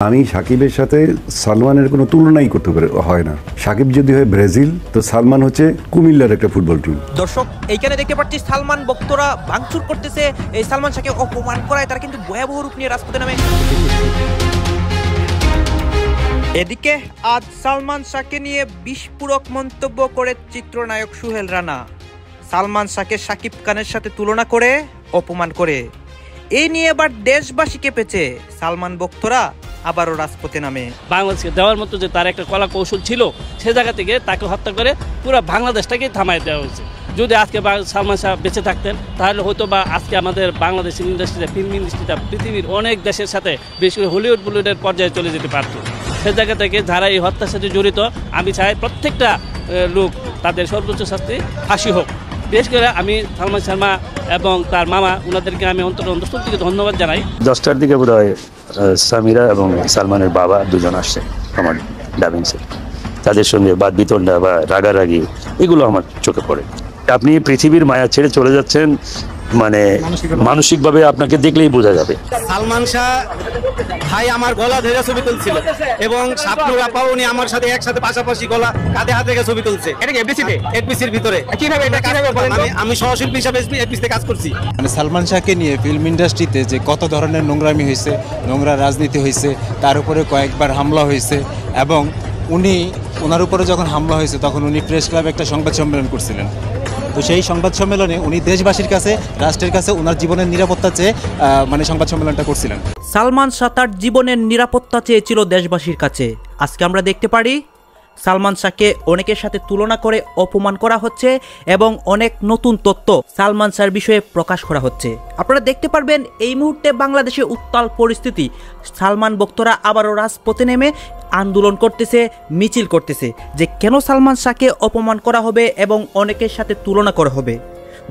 আমি সাকিবের সাথে সালমানের কোনো তুলনাই করতে হয় না। সাকিব যদি হয় ব্রাজিল, তো সালমান হচ্ছে কুমিল্লার একটা ফুটবল টিম। দর্শক এইখানে দেখতে পাচ্ছি সালমান ভক্তরা ভাঙচুর করতেছে, এই সালমান শাহকে অপমান করায় তারা কিন্তু ভয়াবহ রূপ নিয়ে রাজপথে নামে। এদিকে আজ সালমান শাহকে নিয়ে বিস্ফোরক মন্তব্য করে চিত্রনায়ক সোহেল রানা। সালমান শাহকে শাকিব খানের সাথে তুলনা করে অপমান করে এই নিয়ে এবার দেশবাসী কেঁপেছে। সালমান ভক্তরা আবারও রাজপথে নামে। বাংলাদেশকে দেওয়ার মতো যে তার একটা কলা কৌশল ছিল, সে জায়গা থেকে তাকে হত্যা করে পুরো বাংলাদেশটাকে থামাই দেওয়া হয়েছে। যদি আজকে সালমান শাহ বেঁচে থাকতেন, তাহলে হয়তো বা আজকে আমাদের বাংলাদেশের ইন্ডাস্ট্রিটা, ফিল্ম ইন্ডাস্ট্রিটা পৃথিবীর অনেক দেশের সাথে, বিশেষ করে হলিউড বলিউডের পর্যায়ে চলে যেতে পারত। সে জায়গা থেকে যারা এই হত্যার সাথে জড়িত, আমি চাই প্রত্যেকটা লোক তাদের সর্বোচ্চ শাস্তি ফাঁসি হোক। বিশেষ করে আমি সালমান শর্মা এবং তার মামা, ওনাদেরকে আমি অন্তর থেকে ধন্যবাদ জানাই। 10টার দিকে বোধ হয় সামিরা এবং সালমানের বাবা দুজন আসছে আমার ডাবিং সেট। তাদের সঙ্গে বাদ বিতণ্ডা বা রাগারাগি এগুলো আমার চোখে পড়ে। আপনি পৃথিবীর মায়া ছেড়ে চলে যাচ্ছেন, মানে মানসিকভাবে আপনাকে দেখলেই বোঝা যাবে। সালমান শাহ ভাই আমার গলা ধরে ছবি তুলছিল এবং স্বপ্নুর আপা উনি আমার সাথে একসাথে পাশাপাশি গলা কাঁধে হাত রেখে ছবি তুলছে। এটা কি এফবিসির ভিতরে কিভাবে এটা কিভাবে বলেন? আমি সহশিল্পী হিসাবে এফবিসিতে কাজ করছি। মানে সালমান শাহকে নিয়ে ফিল্ম ইন্ডাস্ট্রিতে যে কত ধরনের নোংরামি হয়েছে, নোংরা রাজনীতি হয়েছে, তার উপরে কয়েকবার হামলা হয়েছে এবং ওনার উপরে যখন হামলা হয়েছে তখন উনি প্রেস ক্লাবে একটা সংবাদ সম্মেলন করছিলেন। তো সেই সংবাদ সম্মেলনে উনি দেশবাসীর কাছে, রাষ্ট্রের কাছে ওনার জীবনের নিরাপত্তা চেয়ে মানে সংবাদ সম্মেলনটা করছিলেন। সালমান শাহ তার জীবনের নিরাপত্তা চেয়েছিল দেশবাসীর কাছে। আজকে আমরা দেখতে পারি সালমান শাহকে অনেকের সাথে তুলনা করে অপমান করা হচ্ছে এবং অনেক নতুন তথ্য সালমান শাহর বিষয়ে প্রকাশ করা হচ্ছে। আপনারা দেখতে পারবেন এই মুহূর্তে বাংলাদেশে উত্তাল পরিস্থিতি। সালমান ভক্তরা আবারও রাজপথে নেমে আন্দোলন করতেছে, মিছিল করতেছে যে কেন সালমান শাহকে অপমান করা হবে এবং অনেকের সাথে তুলনা করা হবে।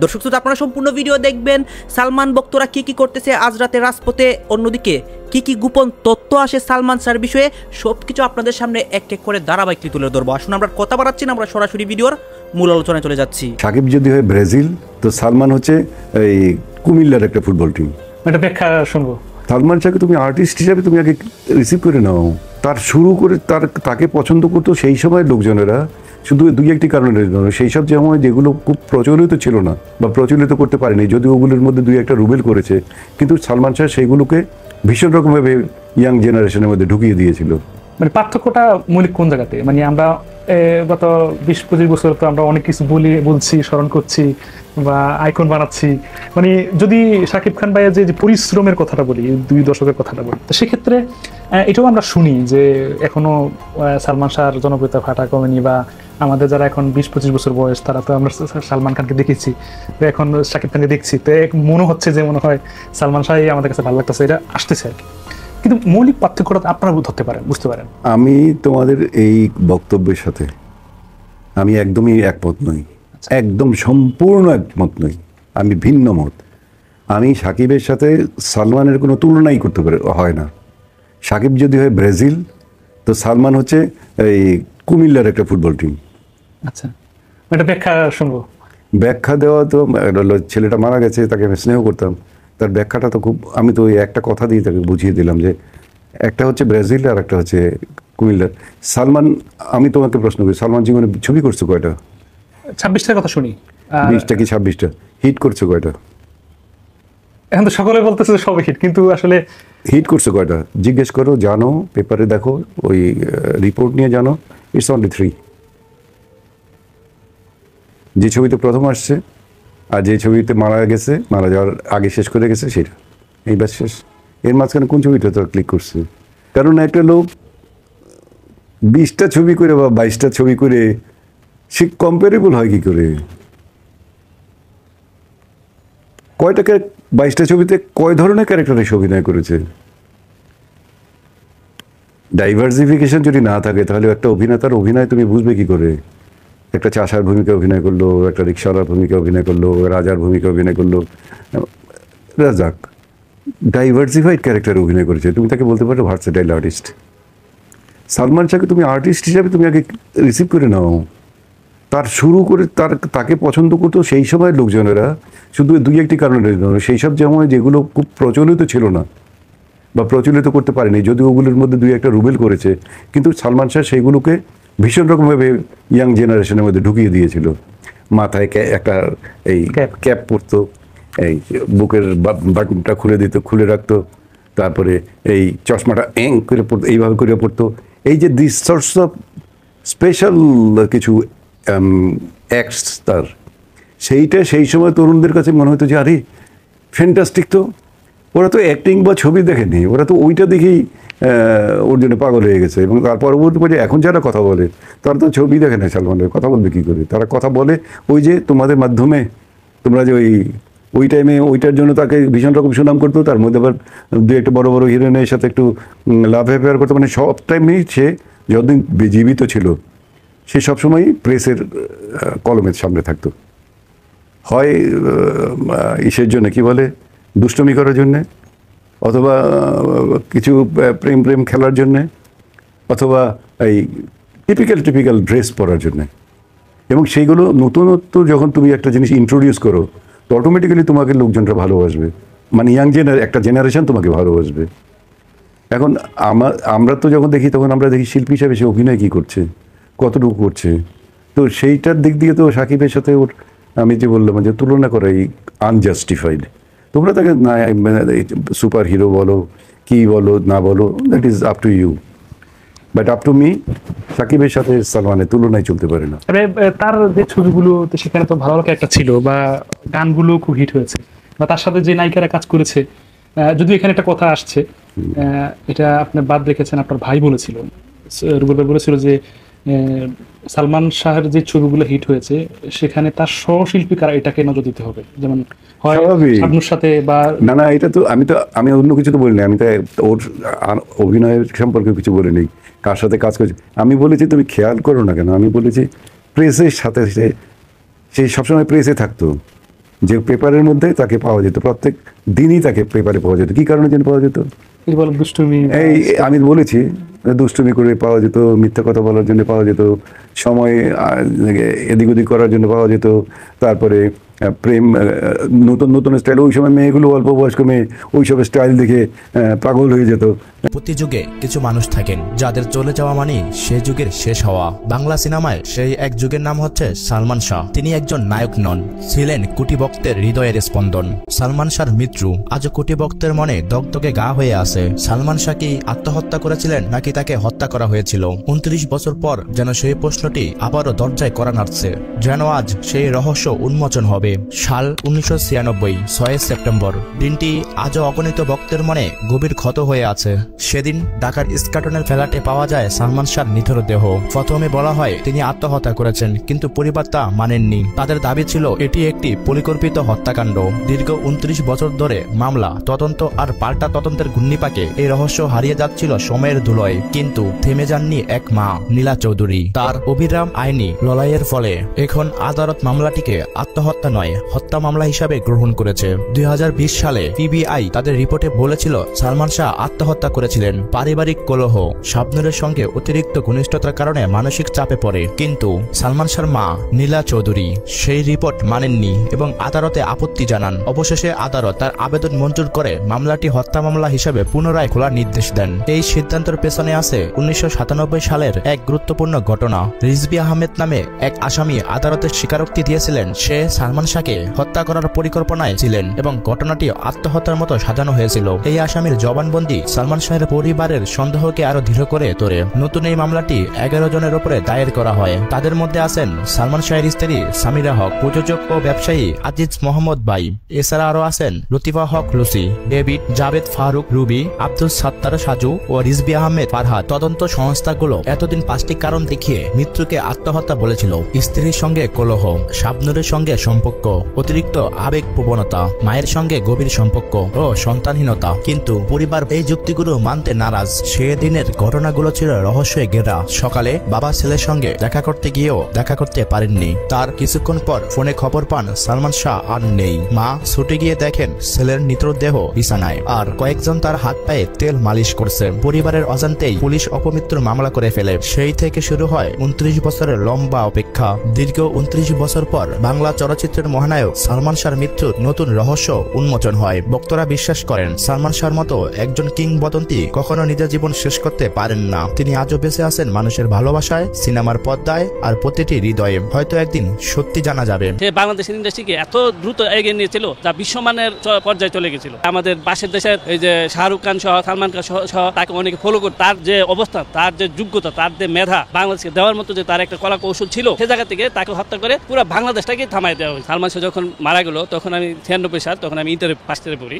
দর্শক শ্রোতা, আপনারা সম্পূর্ণ ভিডিও দেখবেন সালমান ভক্তরা কি করতেছে আজ রাতে রাজপথে, অন্যদিকে কি গোপন তথ্য আসে সালমান শাহর বিষয়ে, সবকিছু আপনাদের সামনে এক এক করে ধারাবাহিকলি তুলে ধরবো। আসুন আমরা কথা বাড়াচ্ছি না, আমরা সরাসরি ভিডিওর মূল আলোচনায় চলে যাচ্ছি। সাকিব যদি হয় ব্রাজিল, তো সালমান হচ্ছে এই কুমিল্লার একটা ফুটবল টিম। এটা ব্যাখ্যা শুনবো। সালমান শাহকে তুমি আর্টিস্ট হিসাবে তুমি আগে রিসিভ করে নাও। তার শুরু করে তাকে পছন্দ করতো সেই সময়ের লোকজনেরা শুধু দুই একটি কারণের জন্য। সেই সব সময় যেগুলো খুব প্রচলিত ছিল না বা প্রচলিত করতে পারেনি, যদিও ওগুলোর মধ্যে দুই একটা রুবেল করেছে, কিন্তু সালমান শাহ সেইগুলোকে ভীষণ রকমভাবে ইয়াং জেনারেশনের মধ্যে ঢুকিয়ে দিয়েছিল। মানে পার্থক্যটা মৌলিক কোন জায়গাতে? মানে আমরা গত 20-25 বছর তো আমরা অনেক কিছু বলছি, স্মরণ করছি বা আইকন বানাচ্ছি। মানে যদি শাকিব খান ভাইয়ের যে পরিশ্রমের কথাটা বলি, 2 দশকের কথাটা বলি, তো সেক্ষেত্রে এটাও আমরা শুনি যে এখনো সালমান শাহর জনপ্রিয়তা ফাটা কমেনি, বা আমাদের যারা এখন 20-25 বছর বয়স তারা তো আমরা সালমান খানকে দেখেছি, এখন শাকিব খানকে দেখছি, তো মনে হচ্ছে যে মনে হয় সালমান শাহ আমাদের কাছে ভালো লাগতেছে, এটা আসতেছে আর কি। কিন্তু মৌলিক পার্থক্যটা আপনারা ধরতে পারেন, বুঝতে পারেন। আমি তোমাদের এই বক্তব্যের সাথে আমি একদমই একমত নই, একদম সম্পূর্ণ একমত নই। আমি ভিন্ন মত। আমি সাকিবের সাথে সালমানের কোনো তুলনাই করতে হয় না। সাকিব যদি হয় ব্রাজিল, তো সালমান হচ্ছে এই কুমিল্লার একটা ফুটবল টিম। আচ্ছা, এটা ব্যাখ্যা শুনবো। ব্যাখ্যা দেওয়া তো ছেলেটা মারা গেছে, তাকে আমি স্নেহ করতাম, তার ব্যাখ্যাটা তো খুব, আমি তো ওই একটা কথা দিয়ে তাকে বুঝিয়ে দিলাম যে একটা হচ্ছে ব্রাজিল আর একটা হচ্ছে কুমিল্লার। সালমান, আমি তোমাকে প্রশ্ন করি, সালমান জীবনে ছবি করছো কয়টা? 26টার কথা শুনি। 20টা কি 26টা? হিট করছো কয়টা? এখন তো সকলে বলতেছে সবই হিট, কিন্তু আসলে হিট করছো কয়টা জিজ্ঞেস করো, জানো, পেপারে দেখো, ওই রিপোর্ট নিয়ে জানো। It's only 3। যে ছবিতে প্রথম আসছে আর যে ছবিতে মারা গেছে, মারা যাওয়ার আগে শেষ করে গেছে, সেটা এইবার শেষ। এর মাঝখানে কোন ছবিটা তো ক্লিক করছে? কারণ একটা লোক 20টা ছবি করে বা 22টা ছবি করে সে কম্পারেবল হয় কি করে? কয়টাকে 22টা ছবিতে কয় ধরনের ক্যারেক্টারে অভিনয় করেছে? ডাইভার্সিফিকেশন যদি না থাকে তাহলে একটা অভিনেতার অভিনয় তুমি বুঝবে কি করে? একটা চাষার ভূমিকা অভিনয় করলো, একটা রিক্সাওয়ালার ভূমিকা অভিনয় করলো, রাজার ভূমিকা অভিনয় করলো, রাজাক ডাইভার্সিফাইড ক্যারেক্টারে অভিনয় করেছে। তুমি তাকে বলতে পারো ভার্সেটাইল আর্টিস্ট। সালমান শাহকে তুমি আর্টিস্ট হিসাবে তুমি আগে রিসিভ করে নাও। তার শুরু করে তাকে পছন্দ করতো সেই সময়ের লোকজনেরা শুধু দুই একটি কারণের জন্য। সেই সব সময় যেগুলো খুব প্রচলিত ছিল না বা প্রচলিত করতে পারেনি, যদি ওগুলোর মধ্যে দুই একটা রুবেল করেছে, কিন্তু সালমান শাহ সেইগুলোকে ভীষণ রকমভাবে ইয়াং জেনারেশনের মধ্যে ঢুকিয়ে দিয়েছিল। মাথায় একটা এই ক্যাপ পরতো, এই বুকের বাটনটা খুলে রাখতো, তারপরে এই চশমাটা করে পড়তো, এইভাবে করে পড়তো। এই যে দিস সর্টস অফ স্পেশাল কিছু অ্যাক্টস তার, সেইটা সেই সময় তরুণদের কাছে মনে হতো যে আরে ফ্যান্টাস্টিক, তো ওরা তো অ্যাক্টিং বা ছবি দেখেনি, ওরা তো ওইটা দেখেই ওর জন্য পাগল হয়ে গেছে। এবং তার পরবর্তী পর্যায়ে এখন যারা কথা বলে তারা তো ছবি দেখে না, সালমানের কথা বলবে কী করে? তারা কথা বলে ওই যে তোমাদের মাধ্যমে, তোমরা যে ওই টাইমে ওইটার জন্য তাকে ভীষণ রকম সুনাম করতো, তার মধ্যে আবার দু একটা বড় বড় হিরোইনের সাথে একটু লাভ অ্যাফেয়ার করতো, মানে সব টাইমেই সে যতদিন জীবিত ছিল সে সবসময়ই প্রেসের কলমের সামনে থাকতো, হয় ইসের জন্য কি বলে দুষ্টমি করার জন্যে, অথবা কিছু প্রেম খেলার জন্যে, অথবা এই টিপিক্যাল ড্রেস পরার জন্যে। এবং সেইগুলো নতুনত্ব যখন তুমি একটা জিনিস ইন্ট্রোডিউস করো তো অটোমেটিক্যালি তোমাকে লোকজনরা ভালোবাসবে, মানে একটা জেনারেশন তোমাকে ভালোবাসবে। এখন আমরা তো যখন দেখি তখন আমরা দেখি শিল্পী হিসাবে সে অভিনয় কী করছে, কতটুকু করছে, তো সেইটার দিক দিয়ে তো সাকিবের সাথে ওর আমি যে বললাম যে তুলনা করাই আনজাস্টিফাইড। তোমরা তাকে সুপার হিরো বলো, কি বলো না বলো, that is up to you, but up to me সাকিবের সাথে সালমানের তুলনায় চলতে পারে না। তার যে ছবিগুলো সেখানে তো ভালো একটা ছিল, বা গানগুলো খুব হিট হয়েছে, বা তার সাথে যে নায়িকারা কাজ করেছে, যদিও এখানে একটা কথা আসছে, এটা আপনি বাদ রেখেছেন, আপনার ভাই বলেছিল, রুবেল ভাই বলেছিল যে সালমান শাহের যে ছবিগুলো হিট হয়েছে সেখানে তার সহশিল্পী কারা এটাকে নজর দিতে হবে, যেমন হয় শাবনূর সাথে বা না এটা তো আমি অন্য কিছু তো বলিনি, আমি তো ওর অভিনয়ের সম্পর্কে কিছু বলিনি, কার সাথে কাজ করছে আমি বলেছি তুমি খেয়াল করো না কেন, আমি বলেছি প্রেসের সাথে সে সবসময় প্রেসে থাকতো, যে পেপারের মধ্যে তাকে পাওয়া যেত, প্রত্যেক দিনই তাকে পেপারে পাওয়া যেত। কী কারণে যেন পাওয়া যেত? দুষ্টুমি, এই আমি বলেছি দুষ্টুমি করে পাওয়া যেত, মিথ্যা কথা বলার জন্য পাওয়া যেত, সময় এদিক ওদিক করার জন্য পাওয়া যেত, তারপরে প্রেম, নতুন স্টাইল। ওই সময় মেয়েগুলো অল্প বয়স্ক মেয়ে ওইসব স্টাইল দেখে পাগল হয়ে যেত। প্রতি যুগে কিছু মানুষ থাকেন যাদের চলে যাওয়া মানে সে যুগের শেষ হওয়া। বাংলা সিনেমায় সেই এক যুগের নাম হচ্ছে সালমান শাহ। তিনি একজন নায়ক নন, ছিলেন কোটি ভক্তের হৃদয়ের স্পন্দন। সালমান শাহর মৃত্যু আজও কোটি ভক্তের মনে দগদগে গা হয়ে আছে। সালমান শাহ কি আত্মহত্যা করেছিলেন নাকি তাকে হত্যা করা হয়েছিল? 29 বছর পর যেন সেই প্রশ্নটি আবারও দরজায় করা নাড়ছে, যেন আজ সেই রহস্য উন্মোচন হবে। সাল 1996, 6 সেপ্টেম্বর। দিনটি আজও অগণিত ভক্তের মনে গভীর ক্ষত হয়ে আছে। সেদিন ঢাকার ইস্কাটনের ফ্ল্যাটে পাওয়া যায় সালমান শাহর নিথর দেহ। প্রথমে বলা হয় তিনি আত্মহত্যা করেছেন, কিন্তু পরিবার তা মানেননি। তাদের দাবি ছিল এটি একটি পরিকল্পিত হত্যাকাণ্ড। দীর্ঘ 29 বছর ধরে মামলা, তদন্ত আর পাল্টা তদন্তের ঘূর্ণিপাকে এই রহস্য হারিয়ে যাচ্ছিল সময়ের ধুলোয়। কিন্তু থেমে যাননি এক মা, নীলা চৌধুরী। তার অবিরাম আইনি লড়াইয়ের ফলে এখন আদালত মামলাটিকে আত্মহত্যা নয়, হত্যা মামলা হিসাবে গ্রহণ করেছে। 2020 সালে পিবিআই তাদের রিপোর্টে বলেছিল সালমান শাহ আত্মহত্যা করেছিলেন। পারিবারিক কলহ, শাবনূরের সঙ্গে অতিরিক্ত ঘনিষ্ঠতার কারণে মানসিক চাপে পড়ে। কিন্তু সালমান শাহর মা নীলা চৌধুরী সেই রিপোর্ট মানেননি এবং আদালতে আপত্তি জানান। অবশেষে আদালত তার আবেদন মঞ্জুর করে মামলাটি হত্যা মামলা হিসেবে পুনরায় খোলার নির্দেশ দেন। এই সিদ্ধান্তের পেছনে আছে 1997 সালের এক গুরুত্বপূর্ণ ঘটনা। রিজভী আহমেদ নামে এক আসামি আদালতের স্বীকারোক্তি দিয়েছিলেন সে সালমান শাহকে হত্যা করার পরিকল্পনায় ছিলেন এবং ঘটনাটি আত্মহত্যার মতো সাজানো হয়েছিল। এই আসামির জবানবন্দি সালমান শাহের পরিবারের সন্দেহকে আরো দৃঢ় করে তোলে। নতুন এই মামলাটি 11 জনের উপরে দায়ের করা হয়। তাদের মধ্যে আছেন সালমান শাহের স্ত্রী সামিরা হক, প্রযোজক ও ব্যবসায়ী আজিজ মোহাম্মদ বাই। এছাড়া আরো আছেন Latifa Haque Lucy, David, Javed Faruk Ruby, Abdul Sattar Saju ও রিজভী আহমেদ ফারহাদ। তদন্ত সংস্থাগুলো এতদিন 5টি কারণ দেখিয়ে মৃত্যুকে আত্মহত্যা বলেছিল। স্ত্রীর সঙ্গে কলহ, শাবনূরের সঙ্গে সম্পর্ক, অতিরিক্ত আবেগ প্রবণতা, মায়ের সঙ্গে গভীর সম্পর্ক ও সন্তানহীনতা। কিন্তু পরিবার এই যুক্তিগুলো মানতে নারাজ। সেদিনের ঘটনাগুলো ছিল রহস্যে ঘেরা। সকালে বাবা ছেলের সঙ্গে দেখা করতে গিয়েও দেখা করতে পারেননি। তার কিছুক্ষণ পর ফোনে খবর পান সালমান শাহ আর নেই। মা ছুটে গিয়ে দেখেন ছেলের নিথর দেহ বিছানায়, আর কয়েকজন তার হাত পায়ে তেল মালিশ করছে। পরিবারের অজান্তেই পুলিশ অপমৃত্যুর মামলা করে ফেলে। সেই থেকে শুরু হয় 29 বছরের লম্বা অপেক্ষা। দীর্ঘ 29 বছর পর বাংলা চলচ্চিত্রের মহানায়ক সালমান শাহর মৃত্যুর নতুন রহস্য উন্মোচন হয়। ভক্তরা বিশ্বাস করেন সালমান শাহর মতো একজন কিংবদন্তি কখনো নিজের জীবন শেষ করতে পারেন না। তিনি আজও বেঁচে আছেন মানুষের ভালোবাসায়, সিনেমার পর্দায় আর প্রতিটি হৃদয়ে। হয়তো একদিন সত্যি জানা যাবে সে বাংলাদেশের ইন্ডাস্ট্রিকে এত দ্রুত এগিয়ে নিয়েছিল যা বিশ্বমানের পর্যায়ে চলে গেছিল। আমাদের পাশের দেশের এই যে শাহরুখ খান সহ সালমান খান সহ তাকে অনেকে ফলো করত। তার যে অবস্থা, তার যে যোগ্যতা, তার যে মেধা বাংলাদেশকে দেওয়ার মতো যে তার একটা কলা কৌশল ছিল, সে জায়গা থেকে তাকে হত্যা করে পুরো বাংলাদেশটাকে থামাই দেওয়া হয়েছে। সালমান শাহ যখন মারা গেল তখন আমি 96 সাল, তখন আমি ইন্টারে ফার্স্ট ইয়ারে পড়ি।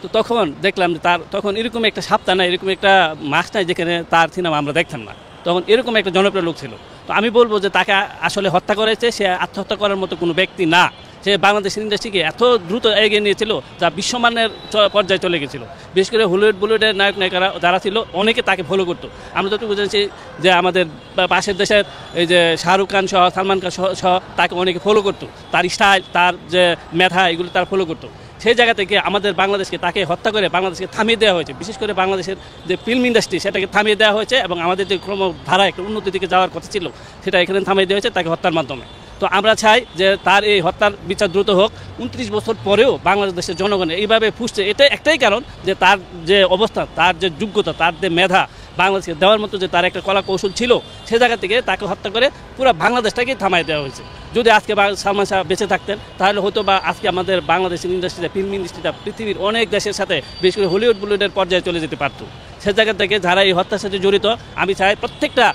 তো তখন দেখলাম যে তার তখন এরকম একটা সপ্তাহ নাই, এরকম একটা মাস নাই যেখানে তার সিনেমা আমরা দেখতাম না। তখন এরকম একটা জনপ্রিয় লোক ছিল। তো আমি বলবো যে তাকে আসলে হত্যা করেছে, সে আত্মহত্যা করার মতো কোনো ব্যক্তি না। সে বাংলাদেশের ইন্ডাস্ট্রিকে এত দ্রুত এগিয়ে নিয়েছিল যা বিশ্বমানের পর্যায়ে চলে গেছিল। বিশেষ করে বলিউডের নায়ক নায়িকারা যারা ছিল অনেকে তাকে ফলো করতো। আমরা যতটুকু বুঝেছি যে আমাদের পাশের দেশের এই যে শাহরুখ খান সহ সালমান খান সহ তাকে অনেকে ফলো করতো। তার স্টাইল, তার যে মেধা, এগুলো তার ফলো করতো। সেই জায়গা থেকে আমাদের বাংলাদেশকে তাকে হত্যা করে বাংলাদেশকে থামিয়ে দেওয়া হয়েছে। বিশেষ করে বাংলাদেশের যে ফিল্ম ইন্ডাস্ট্রি সেটাকে থামিয়ে দেওয়া হয়েছে এবং আমাদের যে ক্রমধারা একটা উন্নতির দিকে যাওয়ার কথা ছিল সেটা এখানে থামিয়ে দেওয়া হয়েছে তাকে হত্যার মাধ্যমে। তো আমরা চাই যে তার এই হত্যার বিচার দ্রুত হোক। 29 বছর পরেও বাংলাদেশের জনগণের এইভাবে ফুসছে, এটা একটাই কারণ যে তার যে অবস্থা, তার যে যোগ্যতা, তার যে মেধা বাংলাদেশকে দেওয়ার মতো যে তার একটা কলা কৌশল ছিল, সে জায়গা থেকে তাকে হত্যা করে পুরো বাংলাদেশটাকেই থামাই দেওয়া হয়েছে। যদি আজকে সালমান শাহ বেঁচে থাকতেন তাহলে হয়তো বা আজকে আমাদের বাংলাদেশের ইন্ডাস্ট্রিটা, ফিল্ম ইন্ডাস্ট্রিটা পৃথিবীর অনেক দেশের সাথে, বিশেষ করে বলিউডের পর্যায়ে চলে যেতে পারতো। সে জায়গা থেকে যারা এই হত্যার সাথে জড়িত, আমি চাই প্রত্যেকটা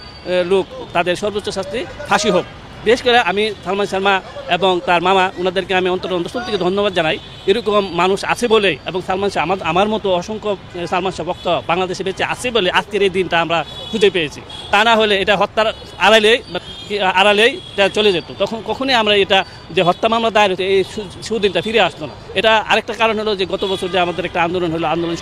লোক তাদের সর্বোচ্চ শাস্তি ফাঁসি হোক। বিশেষ করে আমি সালমান শর্মা এবং তার মামা ওনাদেরকে আমি অন্তঃস্থল থেকে ধন্যবাদ জানাই। এরকম মানুষ আছে বলেই এবং সালমান শাহ আমার মতো অসংখ্য সালমান শাহ ভক্ত বাংলাদেশে বেঁচে আছে বলে আজকের এই দিনটা আমরা খুঁজে পেয়েছি। তা না হলে এটা হত্যার আড়ালেই চলে যেত। তখন কখনোই আমরা এটা যে হত্যা মামলা দায়ের হতো এই সুদিনটা ফিরে আসতো না। এটা আরেকটা কারণ হলো যে গত বছর যে আমাদের একটা আন্দোলন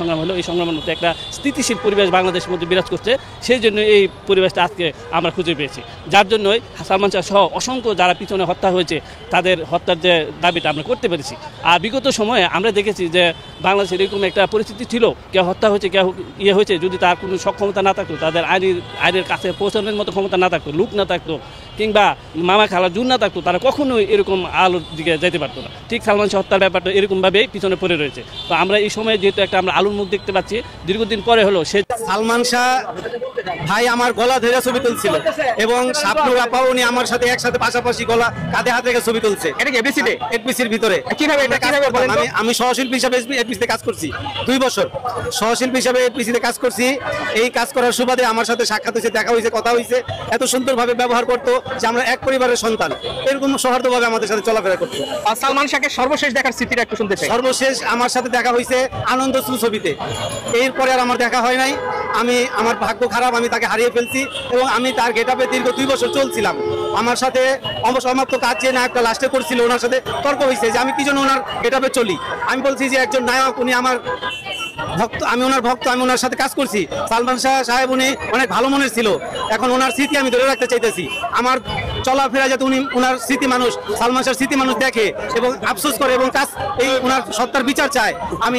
সংগ্রাম হলো, এই সংগ্রামের মধ্যে একটা স্থিতিশীল পরিবেশ বাংলাদেশের মধ্যে বিরাজ করছে। সেই জন্য এই পরিবেশটা আজকে আমরা খুঁজে পেয়েছি, যার জন্যই সালমান শাহ সহ অসংখ্য যারা পিছনে হত্যা হয়েছে তাদের হত্যার যে দাবিটা আমরা করতে পেরেছি। আর বিগত সময়ে আমরা দেখেছি যে বাংলাদেশের এরকম একটা পরিস্থিতি ছিল, কেউ হত্যা হয়েছে, কেউ হয়েছে, যদি তার কোনো সক্ষমতা না থাকতো, তাদের আইনের কাছে পৌঁছানোর মতো ক্ষমতা না থাকতো, লোক না থাকতো, কিংবা মামা খালার জোর না থাকতো, তারা কখনোই এরকম আলোর দিকে যেতে পারতো না। ঠিক সালমান শাহ হত্যার ব্যাপারটা এরকমভাবেই পিছনে পড়ে রয়েছে। তো আমরা এই সময়ে যেহেতু একটা আমরা আলোর মুখ দেখতে পাচ্ছি, দীর্ঘদিন পরে হলো সে সালমান শাহ ভাই আমার গলা ধরে ছবি তুলছিল এবং শাবনূর আপাও উনি আমার সাথে একসাথে পাশাপাশি গলা কাঁধে হাত রেখে ছবি তুলছে। এটা কি এফবিসির ভিতরে কিভাবে এটা কিভাবে বলেন? আমি সহশিল্পী হিসাবে এফবিসিতে কাজ করছি 2 বছর, সহশিল্পী হিসাবে এফবিসিতে কাজ করছি। এই কাজ করার সুবাদে আমার সাথে সাক্ষাৎ হয়েছে, দেখা হয়েছে, কথা হয়েছে। এত সুন্দরভাবে ব্যবহার করতো যে আমরা এক পরিবারের সন্তান, এরকম সৌহার্দ্যভাবে আমাদের সাথে চলাফেরা করতো। আর সালমান শাহকে সর্বশেষ দেখার স্মৃতিটা একটু শুনতে চাই। সর্বশেষ আমার সাথে দেখা হয়েছে আনন্দ ছবিতে, এরপরে আর আমার দেখা হয় নাই। আমার ভাগ্য খারাপ, আমি তাকে হারিয়ে ফেলছি এবং আমি তার গেটআপে দীর্ঘ 2 বছর চলছিলাম। আমার সাথে অসমাপ্ত কাজ যে নায়কটা লাস্টে করছিল, ওনার সাথে তর্ক হয়েছে যে আমি কি জন্য ওনার গেটআপে চলি। আমি বলছি যে একজন নায়ক, উনি আমার ভক্ত, আমি ওনার ভক্ত, আমি ওনার সাথে কাজ করছি। সালমান শাহ সাহেব উনি অনেক ভালো মনের ছিল, এখন ওনার স্মৃতি আমি ধরে রাখতে চাইতেছি। আমার চলাফেরা যাতে উনি ওনার স্মৃতি মানুষ, সালমান শাহর স্মৃতি মানুষ দেখে এবং আফসোস করে এবং কাজ এই ওনার হত্যার বিচার চায়। আমি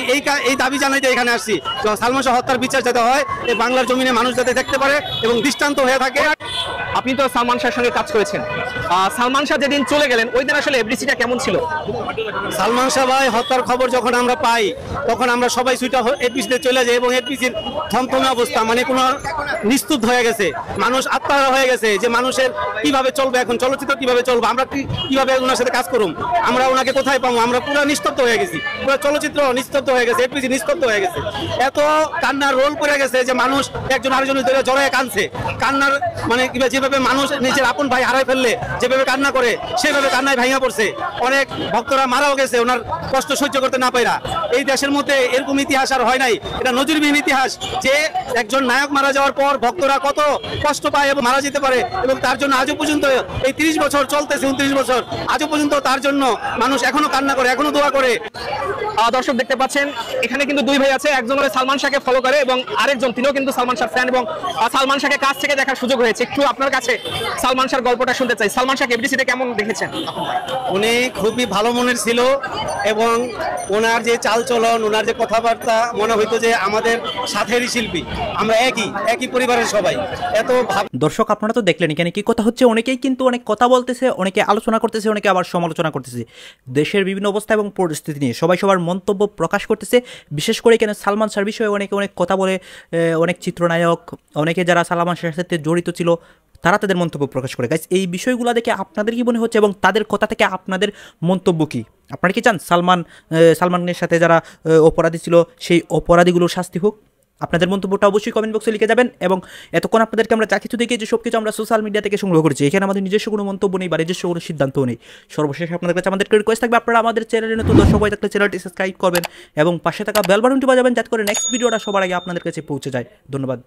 এই দাবি জানাইতে এখানে আসছি, সালমান শাহ হত্যার বিচার যাতে হয়, এই বাংলার জমিনে মানুষ যাতে দেখতে পারে এবং দৃষ্টান্ত হয়ে থাকে। আপনি তো সালমান শাহের সঙ্গে কাজ করেছেন, সালমান শাহ যেদিন চলে গেলেন ওই দিন আসলে এফডিসিটা কেমন ছিল? সালমান শাহ ভাই হত্যার খবর যখন আমরা পাই তখন আমরা সবাই সুইটা এফডিসিতে চলে যাই এবং এফডিসির থমথমে অবস্থা, মানে কোনো নিস্তুত হয়ে গেছে, মানুষ আত্মহারা হয়ে গেছে যে মানুষের কিভাবে চলবে, এখন চলচ্চিত্র কিভাবে চলবে, আমরা কিভাবে ওনার সাথে কাজ করুম, আমরা ওনাকে কোথায় পাবো, আমরা পুরো নিস্তব্ধ হয়ে গেছি, পুরো চলচ্চিত্র নিস্তব্ধ হয়ে গেছে, এফডিসি নিস্তব্ধ হয়ে গেছে। এত কান্নার রোল করে গেছে যে মানুষ একজন আরেকজনের ধরে জড়ায় কাঁদছে। কান্নার মানে যেভাবে মানুষ নিজের আপন ভাই হারাই ফেললে যেভাবে কান্না করে সেভাবে কান্নায় ভাঙা পড়ছে। অনেক ভক্তরা মারাও গেছে ওনার কষ্ট সহ্য করতে না পাইরা। এই দেশের মধ্যে এরকম ইতিহাস আর হয় নাই, এটা নজিরবিহীন ইতিহাস যে একজন নায়ক মারা যাওয়ার পর ভক্তরা কত কষ্ট পায় এবং মারা যেতে পারে। এবং তার জন্য আজও পর্যন্ত এই 30 বছর চলতেছে, 29 বছর, আজও পর্যন্ত তার জন্য মানুষ এখনো কান্না করে, এখনো দোয়া করে। দর্শক দেখতে পাচ্ছেন এখানে কিন্তু 2 ভাই আছে, একজন হলো সালমান শাহকে ফলো করে এবং আরেকজন তিনিও কিন্তু সালমান শাহ ফ্যান এবং সালমান শাহকে কাছ থেকে দেখার সুযোগ হয়েছে। একটু আপনার কাছে সালমান শাহর গল্পটা শুনতে চাই। সালমান শাহ এফডিসিতে কেমন দেখেছেন? উনি খুবই ভালো মনের ছিল এবং ওনার যে চালচলন, ওনার যে কথাবার্তা, মনে হইতো যে আমাদের সাথেরই শিল্পী, আমরা একই পরিবারের সবাই। এত ভাব। দর্শক আপনারা তো দেখলেন এখানে কি কথা হচ্ছে, অনেকেই কিন্তু অনেক কথা বলতেছে, অনেকে আলোচনা করতেছে, অনেকে আবার সমালোচনা করতেছে দেশের বিভিন্ন অবস্থা এবং পরিস্থিতি নিয়ে সবাই সবার মন্তব্য প্রকাশ করতেছে। বিশেষ করে এখানে সালমান শাহর বিষয়ে অনেকে অনেক কথা বলে, অনেক চিত্রনায়ক, অনেকে যারা সালমান শাহের সাথে জড়িত ছিল তারা তাদের মন্তব্য প্রকাশ করে। গাইস, এই বিষয়গুলো দেখে আপনাদের কি মনে হচ্ছে এবং তাদের কথা থেকে আপনাদের মন্তব্য কি? আপনারা কি চান সালমানের সাথে যারা অপরাধী ছিল সেই অপরাধীগুলোর শাস্তি হোক? আপনাদের মন্তব্যটা অবশ্যই কমেন্ট বক্সে লিখে যাবেন। এবং এতক্ষণ আপনাদেরকে আমরা যা কিছু দেখিয়েছি সব কিছু আমরা সোশ্যাল মিডিয়া থেকে সংগ্রহ করেছি, এখানে আমাদের নিজস্ব কোনো মন্তব্য নেই বা নিজস্ব কোনো সিদ্ধান্তও নেই। সর্বশেষ আপনাদের কাছে আমাদের রিকোয়েস্ট থাকবে, আপনারা আমাদের চ্যানেলে নতুন দর্শক হয়ে থাকলে চ্যানেলটি সাবস্ক্রাইব করবেন এবং পাশে থাকা বেল বাটনটি বাজাবেন যাতে করে নেক্সট ভিডিওটা সবার আগে আপনাদের কাছে পৌঁছে যায়। ধন্যবাদ।